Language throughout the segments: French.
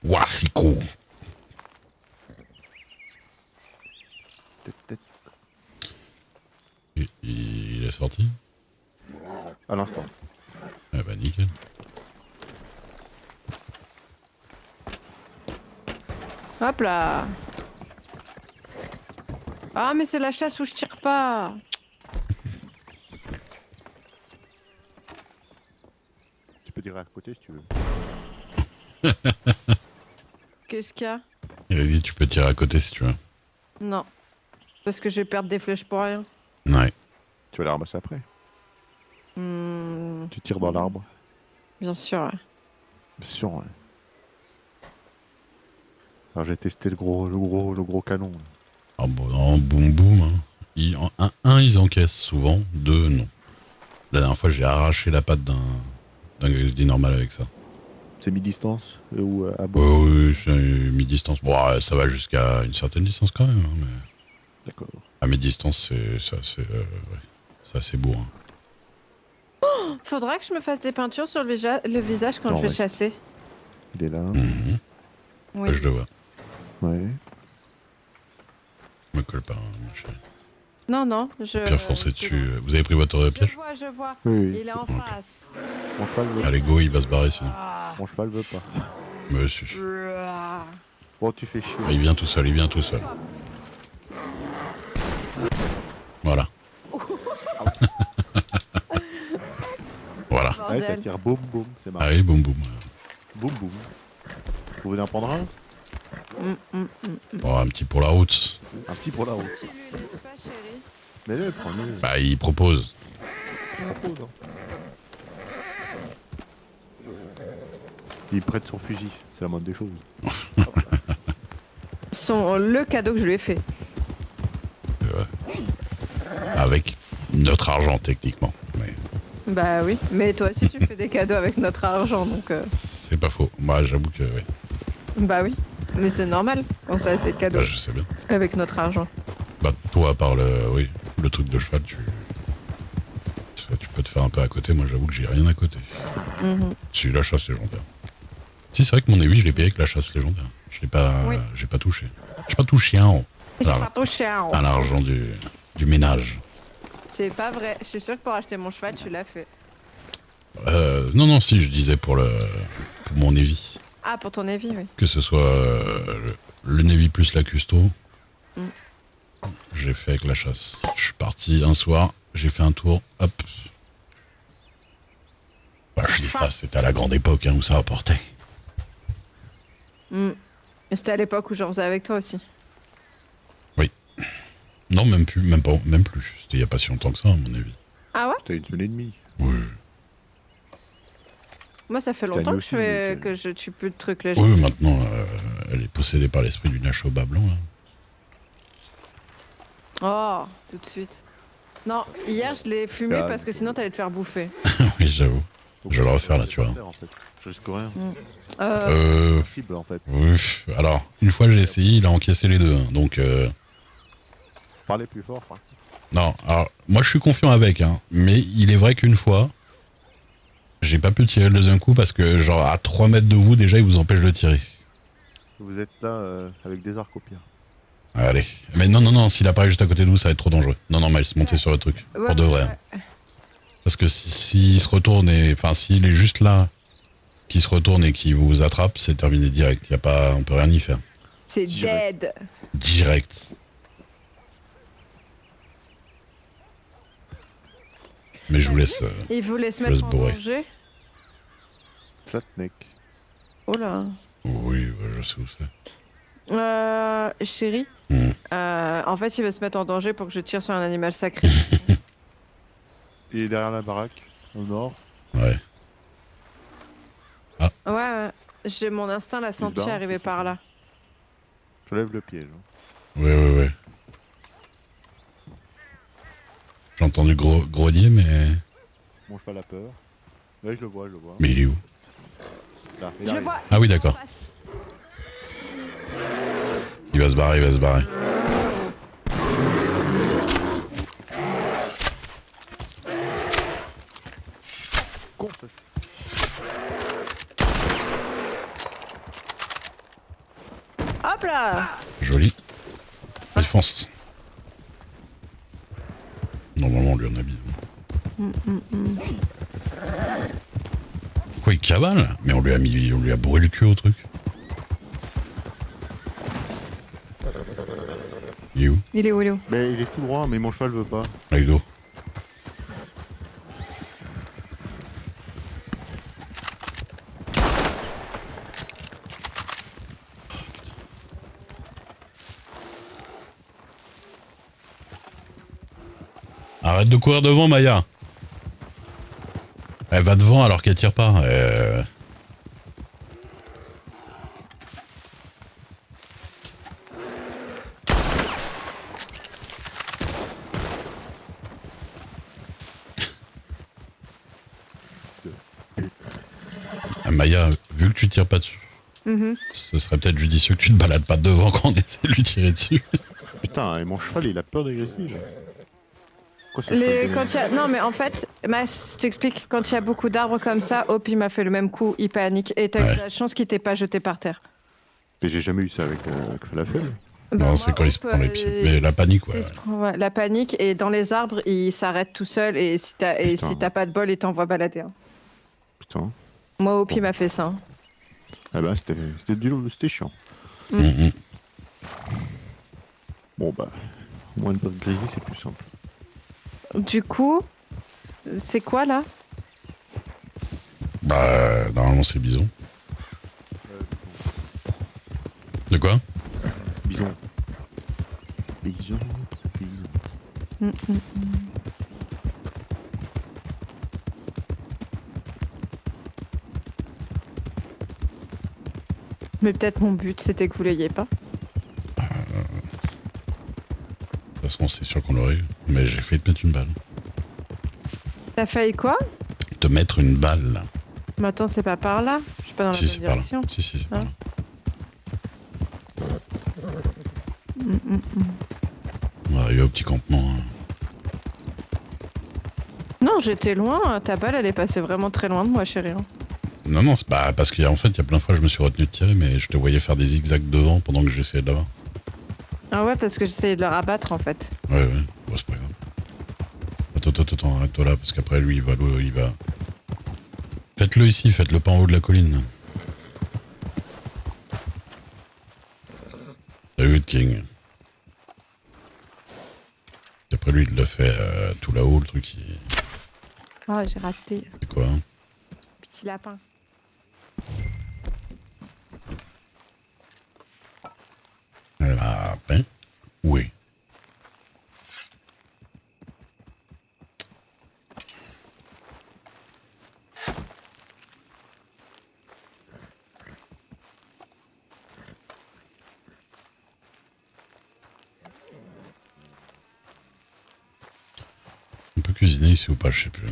Ouah, c'est gros. Il est sorti? À l'instant. Ah bah nickel. Hop là. Ah mais c'est la chasse où je tire pas. Tu peux tirer à côté si tu veux. Qu'est-ce qu'il y a? Il a dit tu peux tirer à côté si tu veux. Non. Parce que je vais perdre des flèches pour rien. Ouais. Tu vas les ramasser après. Hmm, Tu tires dans l'arbre. bien sûr, ouais. Bien sûr, ouais. Alors j'ai testé le gros canon. Ah bon, non, boum boum. Hein. Ils encaissent souvent, deux, non. La dernière fois, j'ai arraché la patte d'un grizzly normal avec ça. C'est mi-distance ou à Ouais, bout. oui, c'est mi-distance. Bon, ça va jusqu'à une certaine distance quand même. Hein, mais D'accord. à mi-distance, ouais, c'est assez beau. Hein. Faudra que je me fasse des peintures sur le visage quand Non, je vais reste. chasser. Il est là. Mhm. Oui. Ouais, je le vois. Ouais. Me colle pas, hein, ma chérie. Non, non, je... Pierre, foncez c'est dessus. bon. Vous avez pris votre Je piège? vois, je vois. Oui. Il est en Ok. face. Mon cheval veut. Allez, go, il va se barrer sinon. Ah. Mon cheval veut pas. Monsieur. Ah. Bon, tu fais chier. Ah, il vient tout seul, il vient tout seul. Voilà. Voilà. Ouais, ça Bordel. tire boum boum. C'est marrant. Allez, boum boum. Boum boum. Vous voulez en prendre un? Bon, un petit pour la route. Un petit pour la route. Tu lui laisses pas, chérie. Mais là, prenez. Bah, il propose. Il prête son fusil. C'est la moindre des choses. Le cadeau que je lui ai fait. Avec notre argent, techniquement. Mais Bah oui, mais toi aussi tu fais des cadeaux avec notre argent, donc... c'est pas faux. Moi, j'avoue que, oui. Bah oui, mais c'est normal qu'on se fasse des cadeaux Bah, je sais bien. avec notre argent. Bah, toi, à part le truc de cheval, tu peux te faire un peu à côté. Moi, j'avoue que j'ai rien à côté. Mhm. Si, la chasse légendaire. Si, c'est vrai que mon évi, je l'ai payé avec la chasse légendaire. Je l'ai pas, Oui. j'ai pas touché. J'ai pas touché un J'ai pas touché un rond. à l'argent du ménage. C'est pas vrai, je suis sûre que pour acheter mon cheval, tu l'as fait. Non, si, je disais pour mon évi. Ah, pour ton avis, oui. Que ce soit le Navy plus la custo, j'ai fait avec la chasse. Je suis parti un soir, j'ai fait un tour, hop. Bah, je dis ça, c'était à la grande époque hein, où ça apportait. Mm. Et c'était à l'époque où j'en faisais avec toi aussi. Non, même plus. C'était il y a pas si longtemps que ça, à mon avis. Ah ouais? T'as une semaine et demie. Oui, Moi, ça fait T'as longtemps mis que aussi, je fais mais que je tue plus de trucs légers. oui maintenant, elle est possédée par l'esprit du Nachoba blanc. Là. Oh, tout de suite. Non, hier, je l'ai fumé Ah, parce que sinon, t'allais te faire bouffer. Oui, j'avoue. Je vais le refaire là, tu vois. En fait. Je risque rien. Cible en fait. Oui, alors, une fois j'ai essayé, il a encaissé les deux. Hein, donc, Parlez plus fort. Hein. non, alors, moi je suis confiant avec, hein, mais il est vrai qu'une fois, j'ai pas pu tirer le deuxième coup parce que, genre, à 3 mètres de vous, déjà, il vous empêche de tirer. Vous êtes là avec des arcs au pire. Allez. Mais non, s'il apparaît juste à côté de vous, ça va être trop dangereux. Non, Miles, montez sur le truc. Ouais, pour de vrai. ouais. Hein. Parce que s'il se retourne et. Enfin, s'il est juste là, qu'il se retourne et qu'il vous attrape, c'est terminé direct. Y a pas, on peut rien y faire. C'est Direct. dead. Direct. Mais je vous laisse. Il voulait se Je laisse mettre en bourrer. danger. Flatneck. Oh là. Oui, ouais, je sais où c'est. Chérie, Hmm. en fait, il veut se mettre en danger pour que je tire sur un animal sacré. Il est derrière la baraque, au nord. Ouais. Ouais, j'ai mon instinct l'a se senti barre, arriver il se par là. Je lève le piège. Hein. Ouais. J'ai entendu grogner, mais. Mon cheval a peur. Là, je le vois. Mais il est où? Là, il Je le arrive. vois. Ah oui, d'accord. en face. Il va se barrer. Con, ça. Hop là. Joli. Il fonce. Normalement, on lui en a mis. Quoi, il cavale? Mais on lui a bourré le cul au truc. Il est où? Il est où? Mais il est tout droit, mais mon cheval veut pas. Allez, go. Arrête de courir devant, Maya. Elle va devant alors qu'elle tire pas. Ah, Maya, vu que tu tires pas dessus, ce serait peut-être judicieux que tu te balades pas devant quand on essaie de lui tirer dessus. Putain, et mon cheval il a peur d'agresser là. Non mais en fait, je t'explique, quand il y a beaucoup d'arbres comme ça, Hop il m'a fait le même coup, il panique, et t'as eu la chance qu'il t'ait pas jeté par terre. Mais j'ai jamais eu ça avec Falafel. Non, c'est quand il se prend les pieds. Mais la panique, ouais. La panique, et dans les arbres, il s'arrête tout seul, et si t'as pas de bol, il t'envoie balader. Hein. Putain. Moi, Hop il m'a fait ça. Hein. Ah bah c'était chiant. Bon bah, au moins une bonne grille, c'est plus simple. Du coup, c'est quoi là? Bah, normalement c'est bison. De quoi? Bison. Mais peut-être mon but c'était que vous l'ayez pas. De toute façon, c'est sûr qu'on l'aurait eu. Mais j'ai failli te mettre une balle. T'as failli quoi? Te mettre une balle. Mais attends, c'est pas par là? Je suis pas dans la bonne direction. Si, c'est par là. On va arriver au petit campement. Non, j'étais loin. Ta balle, elle est passée vraiment très loin de moi, chérie. Non, c'est pas parce qu'en fait, il y a plein de fois, je me suis retenu de tirer, mais je te voyais faire des zigzags devant pendant que j'essayais de l'avoir. Ah ouais, parce que j'essayais de le rabattre en fait. Ouais, bon, c'est pas grave. Attends, arrête-toi là, parce qu'après lui, il va... Faites-le ici, faites-le pas en haut de la colline. Salut, King. Après lui, il l'a fait tout là-haut, le truc, Ah, j'ai raté. C'est quoi? Petit lapin. Lapin? Oui. On peut cuisiner ici ou pas, je sais plus.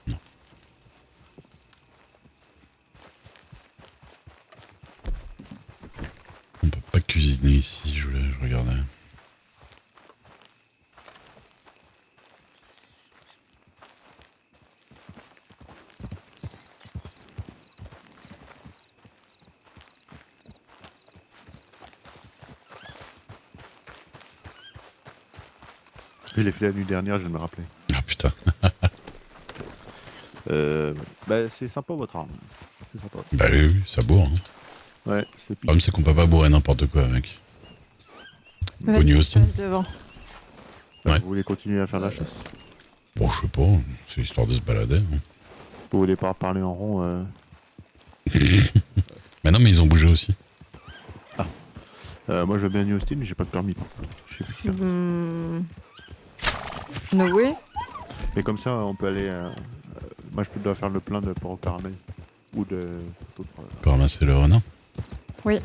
Non. On peut pas cuisiner ici, je regardais. Je l'ai fait la nuit dernière, je viens de me rappeler. Ah putain. Bah c'est sympa votre arme. C'est sympa. Bah oui, ça bourre. Hein. Ouais, c'est Le problème, c'est qu'on peut pas bourrer n'importe quoi avec. Bonnie Austin. Devant. Ouais. Vous voulez continuer à faire la chasse? Bon, je sais pas, c'est histoire de se balader. Hein. Vous voulez pas parler en rond Mais non, mais ils ont bougé aussi. Moi je veux bien New Austin, mais j'ai pas de permis par contre. Je sais plus. No way. Mais comme ça, on peut aller. Moi je dois faire le plein de porc au caramel. Ou de. On peut ramasser le renard. Oui.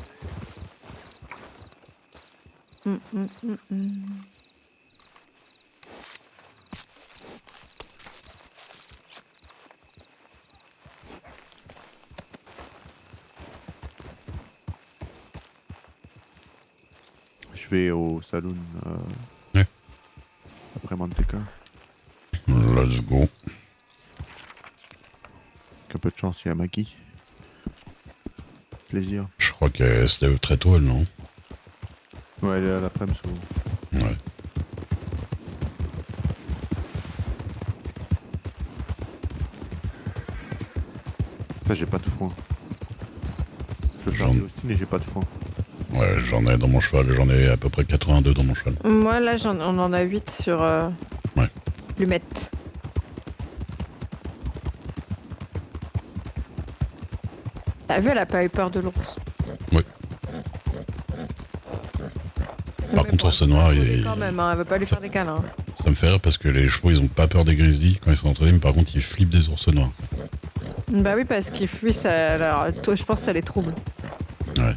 Je vais au saloon Ouais. après Manteca. Let's go. Avec un peu de chance, il y a Maki. plaisir. Je crois qu'elle se lève très tôt, elle, non? Ouais, elle est à l'après-midi souvent. Ouais. Ça, j'ai pas de foin. Je J'en- perds Austin et j'ai pas de foin. Ouais, j'en ai dans mon cheval, j'en ai à peu près 82 dans mon cheval. Moi, là, on en a 8 sur Ouais. l'humette. T'as vu, elle a pas eu peur de l'ours. Oui. Par Mais contre, bon, ours noir, quand même, hein, elle veut pas lui faire des câlins. ça me fait rire parce que les chevaux, ils ont pas peur des grizzlies quand ils sont entraînés, mais par contre, ils flippent des ours noirs. Bah oui, parce qu'il fuit, ça, alors, toi, je pense que ça les trouble. Ouais.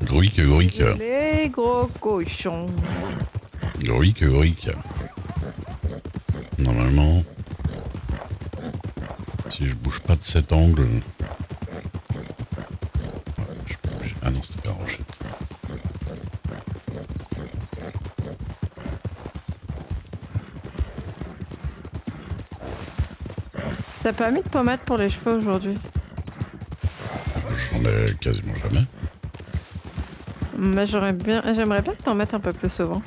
Gruic, gruic. Les gros cochons. Gruic, gruic. Normalement, si je bouge pas de cet angle... Ouais, ah non, c'était pas rochette. T'as pas mis de pommade pour les cheveux aujourd'hui? J'en ai quasiment jamais. Mais j'aimerais bien que t'en mettes un peu plus souvent.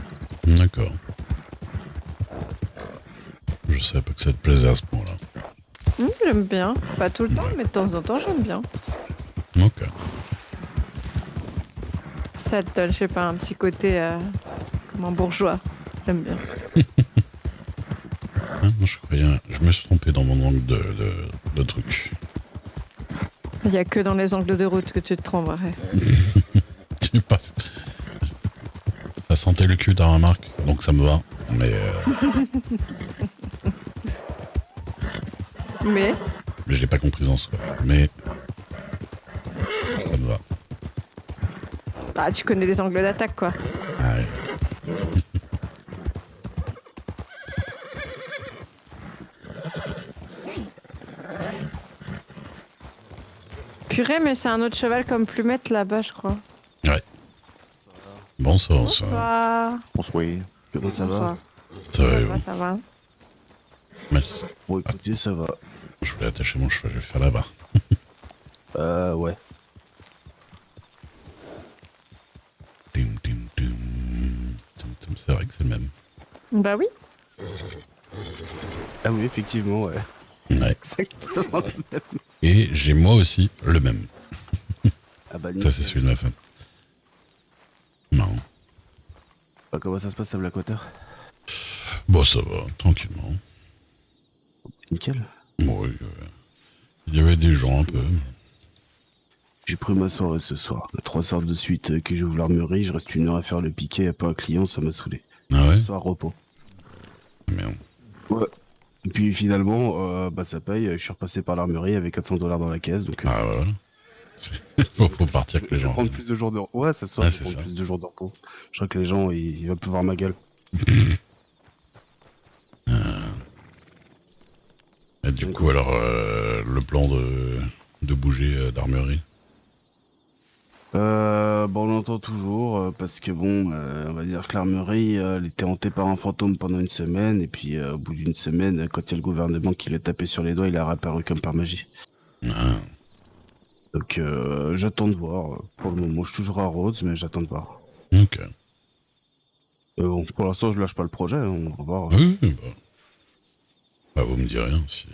D'accord. Je savais pas que ça te plaisait à ce point-là. J'aime bien. Pas tout le temps, mais de temps en temps, j'aime bien. Ok. Ça te donne, je sais pas, un petit côté comme un bourgeois. J'aime bien. Ah, non, je me suis trompé dans mon angle de truc. Il y a que dans les angles de route que tu te tromperais. Tu passes. Ça sentait le cul, ta remarque, donc ça me va. Mais Mais je l'ai pas compris en soi. Mais ça me va. bah, tu connais les angles d'attaque, quoi. Ah, ouais. Purée, mais c'est un autre cheval comme Plumette là-bas, je crois. Ouais. Bon, ça. Bonsoir. Bonsoir. Comment ça va? Bonsoir. Ça va, bon. Ça va. Mais Bon, écoutez, ça va. je voulais attacher mon cheval, je vais faire là-bas. Ouais. Tim, tim, tim. Tim, tim, c'est vrai que c'est le même. Bah oui. Ah oui, effectivement, ouais. Ouais. Exactement. Et j'ai moi aussi le même. Ah bah, Ça, c'est celui de ma femme. Non. Bah, comment ça se passe à Blackwater? Bon, ça va, tranquillement. Nickel. Bon, oui, il y avait des gens un peu. J'ai pris ma soirée ce soir. 3 sortes de suite que j'ouvre l'armurerie, je reste 1 heure à faire le piquet, pas un client, ça m'a saoulé. Ah ouais? Ce soir, repos. Merde. Ouais. Et puis finalement, bah ça paye, je suis repassé par l'armurerie avec 400 $ dans la caisse, donc... Ah voilà. Faut partir que les je vais gens. prendre plus de jours de repos. Ouais, ça sort, Ah, je vais c'est prendre ça. plus de jours de repos. Je crois que les gens, ils vont plus voir ma gueule. Et du coup, alors, le plan de bouger d'armurerie. Bon, on entend toujours, parce que bon, on va dire que l'armurerie, elle était hantée par un fantôme pendant 1 semaine, et puis au bout d'1 semaine, quand il y a le gouvernement qui l'a tapé sur les doigts, il a réapparu comme par magie. Ah, Donc j'attends de voir. Pour le moment, je suis toujours à Rhodes, mais j'attends de voir. ok. Bon, pour l'instant, je lâche pas le projet, hein, on va voir. Oui, bah, vous me direz rien si.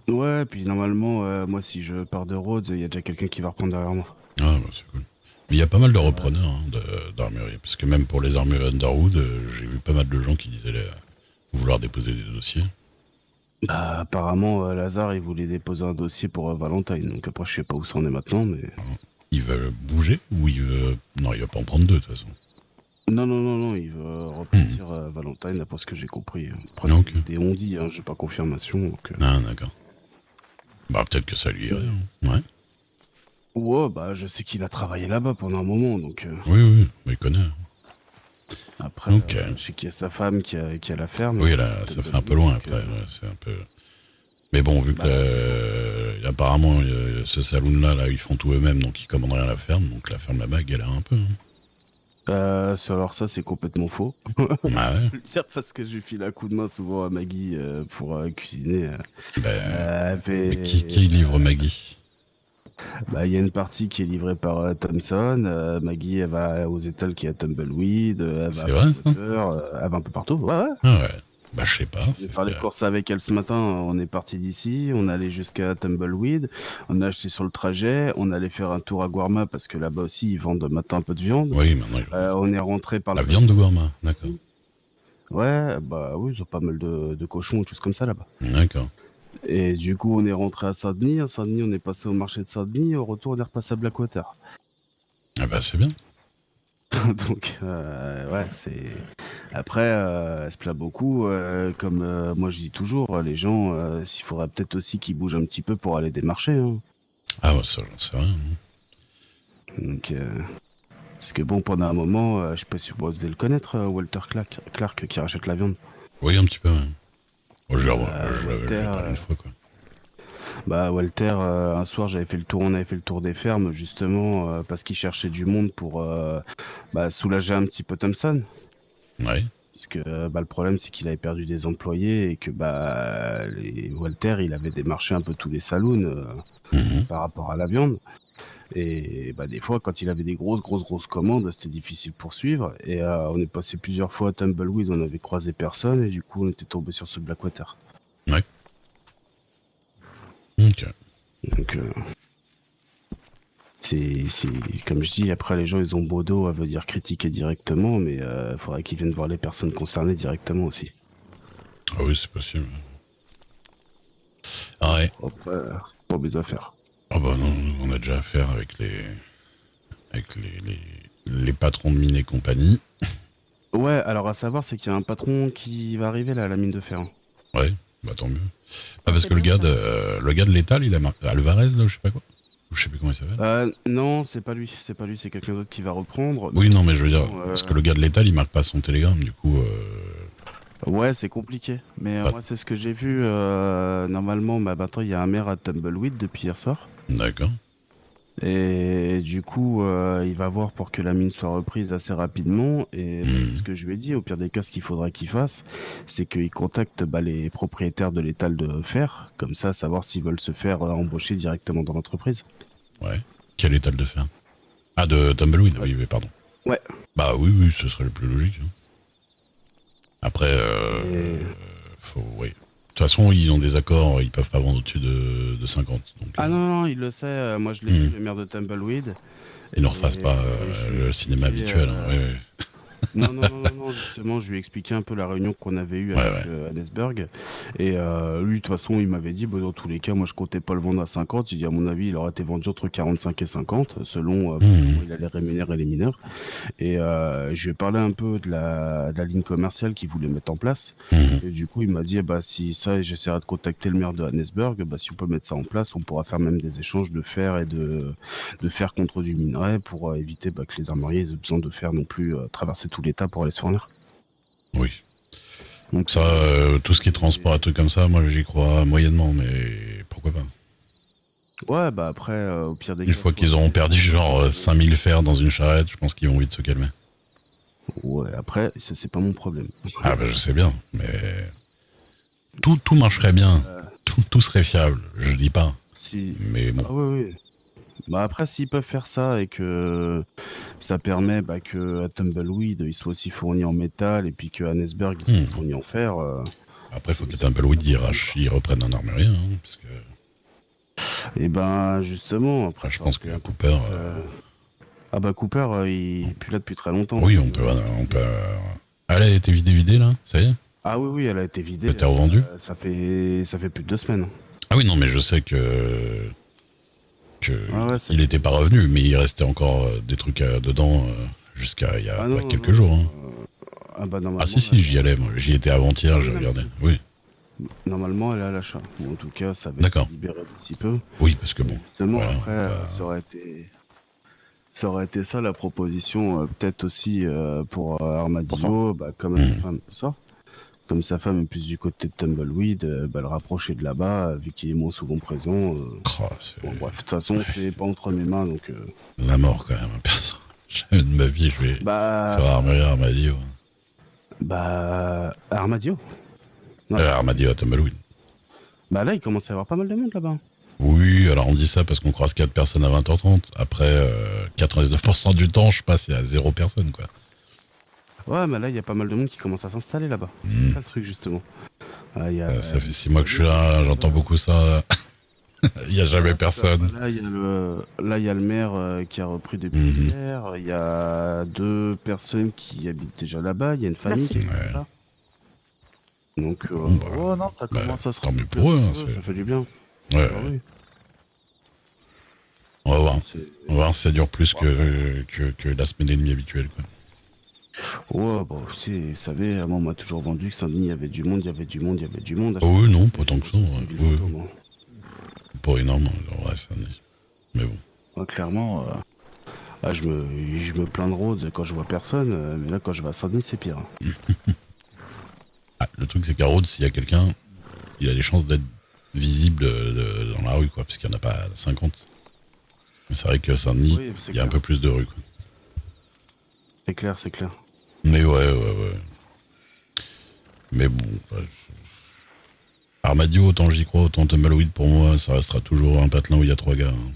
Ouais, puis normalement, moi, si je pars de Rhodes, il y a déjà quelqu'un qui va reprendre derrière moi. Ah, bah, c'est cool. Mais il y a pas mal de repreneurs hein, d'armurerie. Parce que même pour les armureries Underwood, j'ai vu pas mal de gens qui disaient vouloir déposer des dossiers. Bah, apparemment, Lazare, il voulait déposer un dossier pour Valentine, donc après, je sais pas où ça en est maintenant, mais... Il va bouger ou il veut. Non, il va pas en prendre deux de toute façon. Non, il veut repartir Valentine, d'après ce que j'ai compris. Après, Ok. des on-dit, hein, j'ai pas confirmation, donc... Ah, d'accord. Bah, peut-être que ça lui irait. Hein. Ouais. Ouais, bah je sais qu'il a travaillé là-bas pendant un moment, donc Oui, oui, mais il connaît. après, Ok. je sais qu'il y a sa femme qui a la ferme. Oui, là, ça fait un peu loin après. Ouais, c'est un peu. Mais bon, vu que apparemment ce saloon-là, là, ils font tout eux-mêmes, donc ils commandent rien à la ferme, donc la ferme là-bas galère un peu. Alors ça, c'est complètement faux. Ah ouais. Je le dire parce que je lui file un coup de main souvent à Maggie pour cuisiner. Ben, mais Elle qui livre Maggie? Bah, il y a une partie qui est livrée par Thomson. Maggie, elle va aux étals qui est à Tumbleweed. Elle va C'est à vrai, ça? Potter, elle va un peu partout. Ouais, ouais. Ah ouais. Bah, je sais pas. Je vais faire les courses avec elle ce matin. On est parti d'ici. On allait jusqu'à Tumbleweed. On a acheté sur le trajet. On allait faire un tour à Guarma parce que là-bas aussi, ils vendent maintenant un peu de viande. Oui, maintenant, On est rentré par la viande de Guarma, d'accord. Ouais, bah oui, ils ont pas mal de cochons et choses comme ça là-bas. D'accord. Et du coup, on est rentré à Saint-Denis. À Saint-Denis, on est passé au marché de Saint-Denis. Au retour, on est repassé à Blackwater. Ah bah, c'est bien. Donc, ouais, c'est. Après, elle se plaint beaucoup. Comme moi, je dis toujours, les gens, il faudrait peut-être aussi qu'ils bougent un petit peu pour aller démarcher. Hein. Ah ouais, ça, j'en sais rien. Donc, parce que bon, pendant un moment, je sais pas si vous devez le connaître, Walter Clark qui rachète la viande. Oui, un petit peu, ouais. Bon, je Walter, vais parler une fois, quoi. Bah, Walter, un soir, on avait fait le tour des fermes, justement, parce qu'il cherchait du monde pour soulager un petit peu Thompson. Ouais. Parce que le problème, c'est qu'il avait perdu des employés et que Walter, il avait démarché un peu tous les saloons Mhm. par rapport à la viande. Et des fois, quand il avait des grosses commandes, c'était difficile pour suivre. Et on est passé plusieurs fois à Tumbleweed, on avait croisé personne et du coup, on était tombé sur ce Blackwater. Ouais. Ok. Donc, c'est comme je dis, après les gens ils ont beau dos à veut dire critiquer directement, mais il faudrait qu'ils viennent voir les personnes concernées directement aussi. Ah oui, c'est possible. Ah ouais. Après, pas mes affaires. Ah bah non, on a déjà affaire avec les patrons de mine et compagnie. Ouais, alors à savoir, c'est qu'il y a un patron qui va arriver là à la mine de fer. Ouais, bah tant mieux. Ah, parce C'est que le bien, gars de l'étal, il a marqué Alvarez, là, je sais pas quoi. Je sais plus comment il s'appelle. Non, c'est pas lui, c'est quelqu'un d'autre qui va reprendre. Oui, non, mais je veux dire, Non, parce que le gars de l'étal, il marque pas son télégramme, du coup. Ouais, c'est compliqué. Mais Pas- moi, c'est ce que j'ai vu. Normalement, maintenant, il y a un maire à Tumbleweed depuis hier soir. D'accord. Et du coup, il va voir pour que la mine soit reprise assez rapidement. Et c'est ce que je lui ai dit. Au pire des cas, ce qu'il faudra qu'il fasse, c'est qu'il contacte les propriétaires de l'étal de fer. Comme ça, savoir s'ils veulent se faire embaucher directement dans l'entreprise. Ouais. Quel étal de fer? Ah, de Tumbleweed, oui, oui, pardon. Ouais. Bah oui, oui, ce serait le plus logique. Hein. Après, oui. De toute façon, ils ont des accords, ils peuvent pas vendre au-dessus de 50. Donc, Ah non, il le sait. Moi, je l'ai vu, le maire de Tumbleweed. ils ne refassent pas je lui ai le cinéma expliqué, habituel. Hein, ouais. Non, justement, je lui ai expliqué un peu la réunion qu'on avait eue avec Hannesberg. Et lui, de toute façon, il m'avait dit, dans tous les cas, moi, je comptais pas le vendre à 50. Il dit, à mon avis, il aurait été vendu entre 45 et 50, selon comment il allait rémunérer les mineurs. Et je lui ai parlé un peu de la ligne commerciale qu'il voulait mettre en place. Et du coup, il m'a dit, si ça, j'essaierai de contacter le maire de Hannesberg, si on peut mettre ça en place, on pourra faire même des échanges de fer et de fer contre du minerai pour éviter que les armuriers aient besoin de fer non plus traverser tout l'État pour aller se fournir. Oui. Donc Ça, tout ce qui est transport, un truc comme ça, moi j'y crois moyennement, mais pourquoi pas. Ouais, après, au pire des Une cas, fois qu'ils auront perdu genre 5000 fers dans une charrette, je pense qu'ils vont vite se calmer. Ouais, après, c'est pas mon problème. Ah bah je sais bien, mais tout marcherait bien, tout serait fiable, je dis pas, Si... mais bon. Ah oui. Après, s'ils peuvent faire ça et que ça permet que à Tumbleweed, ils soient aussi fournis en métal et puis que Hannesberg, ils soient fournis en fer... Après, il faut que Tumbleweed ils reprennent un armurier, hein, parce que Et justement, après... je pense que Cooper... Cooper, il est plus là depuis très longtemps. Oui, on peut... Ah, elle a été vidée, là, ça y est? Ah oui, elle a été vidée. Elle a été revendue? Ça fait plus de 2 semaines. Ah oui, non, mais je sais que il était pas revenu, mais il restait encore des trucs dedans jusqu'à il y a quelques jours. Hein. Normalement, Ah si, j'y allais, moi. J'y étais avant-hier, j'ai regardé. Oui. Normalement, elle est à l'achat. Ou en tout cas, ça va D'accord. être libéré un petit peu. Oui, parce que bon. Justement, Voilà, après, bah, ça aurait été ça la proposition, peut-être aussi pour Armadillo, bah, comme Mhm. sa femme, ça. Comme sa femme est plus du côté de Tumbleweed, bah, le rapprocher de là-bas, vu qu'il est moins souvent présent. oh, c'est Bon, bref, de toute façon, c'est pas entre mes mains, donc. la mort quand même, hein, perso. Jamais de ma vie, je vais faire Bah, Armadillo. Armadillo. Non. Armadillo à Tumbleweed. Bah là, il commence à y avoir pas mal de monde là-bas. Oui, alors on dit ça parce qu'on croise 4 personnes à 20h30. Après, 99% du temps, je passe, il y a 0 personne, quoi. Ouais, mais là, il y a pas mal de monde qui commence à s'installer là-bas. Mm. C'est ça le truc, justement. Ça fait 6 mois que je suis là, j'entends beaucoup ça. Il n'y a jamais personne. Là, il y a le maire qui a repris depuis Mhm. hier. Il y a 2 personnes qui habitent déjà là-bas. Il y a une famille Merci. qui habite Ouais. là-bas. Donc, Bon, bah, ouais, non, ça bah, commence à se tant mieux remplir pour eux, un hein, peu, c'est- ça fait du bien. Ouais, Ah oui. on va voir. C'est- On va voir si ça dure plus que la semaine et demie habituelle, quoi. Ouais, bah, vous savez, moi, on m'a toujours vendu que Saint-Denis, il y avait du monde, il y avait du monde, il y avait du monde. À chaque Oh, fois, oui, non, pas tant que ça. c'est Ouais. une ville Ouais, fantôme, hein. pas énorme, en vrai, ça. Mais bon. Ouais, clairement, je me plains de Rhodes quand je vois personne, mais là, quand je vais à Saint-Denis, c'est pire. Ah, le truc, c'est qu'à Rhodes, s'il y a quelqu'un, il a des chances d'être visible dans la rue, quoi, parce qu'il n'y en a pas 50. Mais c'est vrai que Saint-Denis, Oui, c'est il y a un clair. peu plus de rues, quoi. C'est clair, c'est clair. Mais ouais. Mais bon, Armadillo, autant j'y crois, autant Tumbleweed, pour moi, ça restera toujours un patelin où il y a 3 gars. Hein.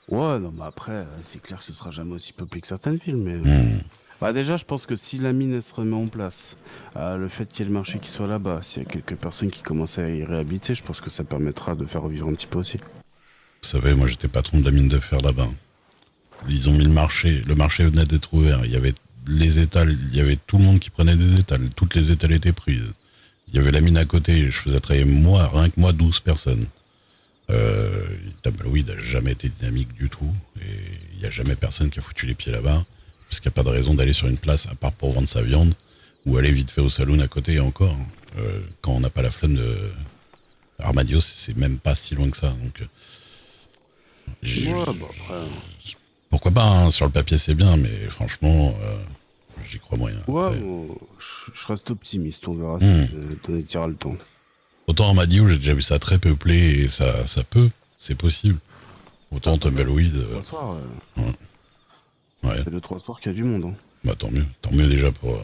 Ouais, non, mais après, c'est clair que ce sera jamais aussi peuplé que certaines villes, mais... Hmm. Bah déjà, je pense que si la mine, elle se remet en place, le fait qu'il y ait le marché qui soit là-bas, s'il y a quelques personnes qui commencent à y réhabiter, je pense que ça permettra de faire revivre un petit peu aussi. Vous savez, moi j'étais patron de la mine de fer là-bas. Ils ont mis le marché venait d'être ouvert, il y avait les étals, il y avait tout le monde qui prenait des étals, toutes les étals étaient prises. Il y avait la mine à côté, je faisais travailler moi, rien que moi, 12 personnes. Tumbleweed n'a jamais été dynamique du tout, et il n'y a jamais personne qui a foutu les pieds là-bas, parce qu'il n'y a pas de raison d'aller sur une place, à part pour vendre sa viande, ou aller vite fait au saloon à côté, et encore, quand on n'a pas la flemme de... Armadillo, c'est même pas si loin que ça, donc... Ouais, bah après... Pourquoi pas, hein, sur le papier c'est bien, mais franchement, j'y crois moyen. Ouais, Après, bon, je reste optimiste, on verra Hmm. si on y tirera le temps. autant Armadillo, j'ai déjà vu ça très peuplé, et ça peut, c'est possible. Autant Tumbleweed, 3 soirs, ouais, c'est le 3 soirs qu'il y a du monde. Hein. bah tant mieux déjà pour...